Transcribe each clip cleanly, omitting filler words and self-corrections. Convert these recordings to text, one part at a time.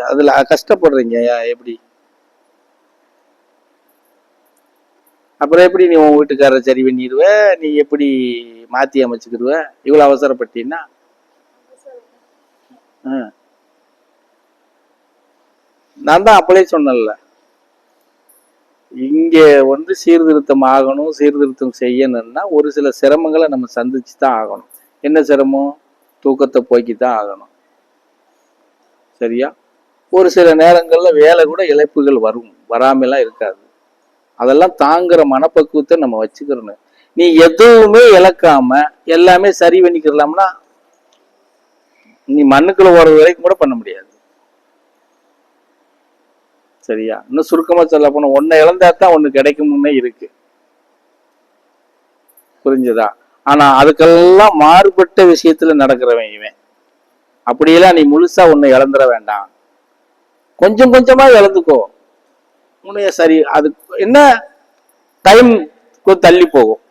அதுல கஷ்டப்படுறீங்க எப்படி? அப்புறம் எப்படி நீ உன் வீட்டுக்காரரை சரி பண்ணிடுவ? நீ எப்படி மாத்தி அமைச்சுக்கிடுவ இவ்வளவு அவசரப்பட்டீன்னா? நான் தான் அப்பளே சொன்னேன்ல, இங்க சீர்திருத்தம் ஆகணும், சீர்திருத்தம் செய்யணும்னா ஒரு சில சிரமங்களை நம்ம சந்திச்சு தான் ஆகணும். என்ன சிரமம்? தூக்கத்தை போக்கித்தான் ஆகணும். சரியா? ஒரு சில நேரங்கள்ல வேலை கூட இழப்புகள் வரும், வராமலாம் இருக்காது. அதெல்லாம் தாங்குற மனப்பக்குவத்தை நம்ம வச்சுக்கிறணும். நீ எதுவுமே இழக்காம எல்லாமே சரி பண்ணிக்கிறலாம்னா நீ மண்ணுக்குள்ள ஓடுறது வரைக்கும் கூட பண்ண முடியாது. சரியா? இன்னும் சுருக்கமா சொல்ல போனா ஒன்னை இழந்தாத்தான் ஒண்ணு கிடைக்கும்னே இருக்கு. புரிஞ்சுதா? ஆனா அதுக்கெல்லாம் மாறுபட்ட விஷயத்துல நடக்கிறவன் இவன். அப்படியெல்லாம் நீ முழுசா ஒண்ணு இழந்துட வேண்டாம், கொஞ்சம் கொஞ்சமா இழந்துக்கோ. உன்னைய சரி, அது என்ன டைம் தள்ளி போகும்.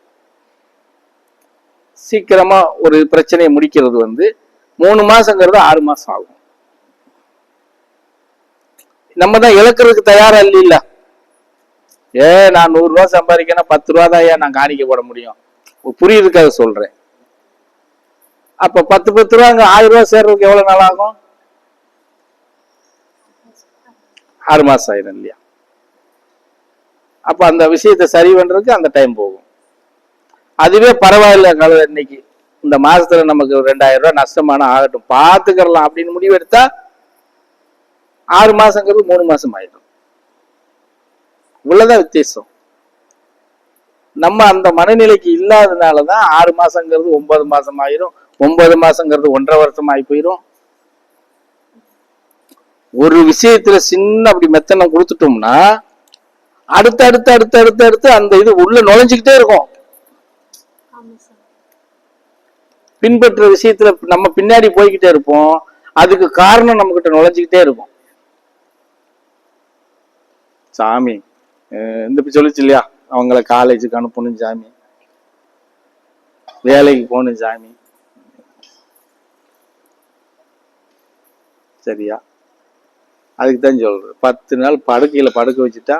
சீக்கிரமா ஒரு பிரச்சனையை முடிக்கிறது 3 மாசங்கிறது 6 மாசம் ஆகும். நம்ம தான் இழக்கிறதுக்கு தயாரா இல்ல. நான் 100 ரூபா சம்பாதிக்கணும், 10 ரூபா தான் நான் காணிக்க போட முடியும். புரியுதுக்காக சொல்றேன். அப்ப 10 ரூபா அங்க 1000 ரூபா சேர்றதுக்கு எவ்வளவு நாள் ஆகும்? 6 மாசம் ஆயிரும் இல்லையா? அப்ப அந்த விஷயத்தை சரி பண்றதுக்கு அந்த டைம் போகும். அதுவே பரவாயில்ல, இன்னைக்கு இந்த மாசத்துல நமக்கு 2000 ரூபாய் நஷ்டமான ஆகட்டும், பாத்துக்கலாம் அப்படின்னு முடிவு எடுத்தா 6 மாசங்கிறது 3 மாசம் ஆயிடும். இவ்வளவுதான் வித்தியாசம். நம்ம அந்த மனநிலைக்கு இல்லாதனாலதான் 6 மாசங்கிறது 9 மாசம் ஆயிரும், 9 மாசங்கிறது 1.5 வருஷம் ஆகி போயிரும். ஒரு விஷயத்துல சின்ன அப்படி மெத்தனம் கொடுத்துட்டோம்னா அடுத்து அடுத்து அடுத்து அடுத்து அடுத்து அந்த இது உள்ள நுழைஞ்சுக்கிட்டே இருக்கும். பின்பற்ற விஷயத்துல நம்ம பின்னாடி போய்கிட்டே இருப்போம். அதுக்கு காரணம் நம்ம கிட்ட நுழைஞ்சுக்கிட்டே இருக்கும். சாமி இந்த சொல்லிச்சு இல்லையா, அவங்கள காலேஜுக்கு அனுப்பணும் சாமி, வேலைக்கு போகணும் சாமி. சரியா? அதுக்கு தான் சொல்றேன், 10 நாள் படுக்கையில படுக்க வச்சுட்டா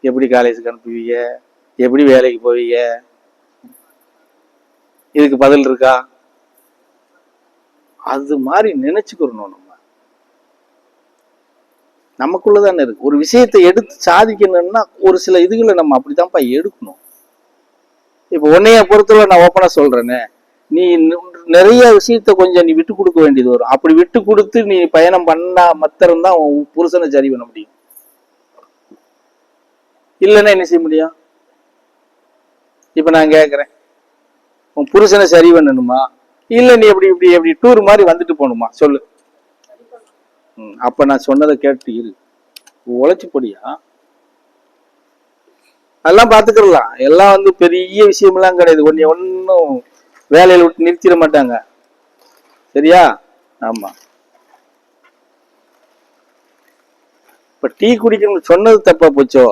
எப்படி காலேஜுக்கு அனுப்புவீங்க, எப்படி வேலைக்கு போவீங்க? இதுக்கு பதில் இருக்கா? அது மாதிரி நினைச்சுக்கிறணும். நமக்குள்ளதானே இருக்கு. ஒரு விஷயத்தை எடுத்து சாதிக்கணும்னா ஒரு சில இதுகளை நம்ம அப்படித்தான்ப்பா எடுக்கணும். இப்ப உன்னைய பொறுத்தவரை நான் ஓப்பனா சொல்றேனே, நீ நிறைய விஷயத்த கொஞ்சம் நீ விட்டு கொடுக்க வேண்டியது வரும். அப்படி விட்டு கொடுத்து நீ பயணம் பண்ணா மாத்திரம் தான் உன் புருஷனை சரி பண்ண முடியும். இல்லைன்னா என்ன செய்ய முடியும்? இப்ப நான் கேட்கிறேன், உன் புருஷனை சரி பண்ணணுமா, இல்ல நீ எப்படி இப்படி எப்படி டூர் மாதிரி வந்துட்டு போகணுமா? சொல்லு. அப்ப நான் சொன்னதை கேட்டு இரு, உழைச்சு போடியா, அதெல்லாம் பாத்துக்கலாம். எல்லாம் பெரிய விஷயம் எல்லாம் கிடையாது. ஒன்னும் வேலையில விட்டு நிறுத்திட மாட்டாங்க. சரியா? ஆமா. இப்ப டீ குடிக்கணும் சொன்னது தப்பா போச்சோ?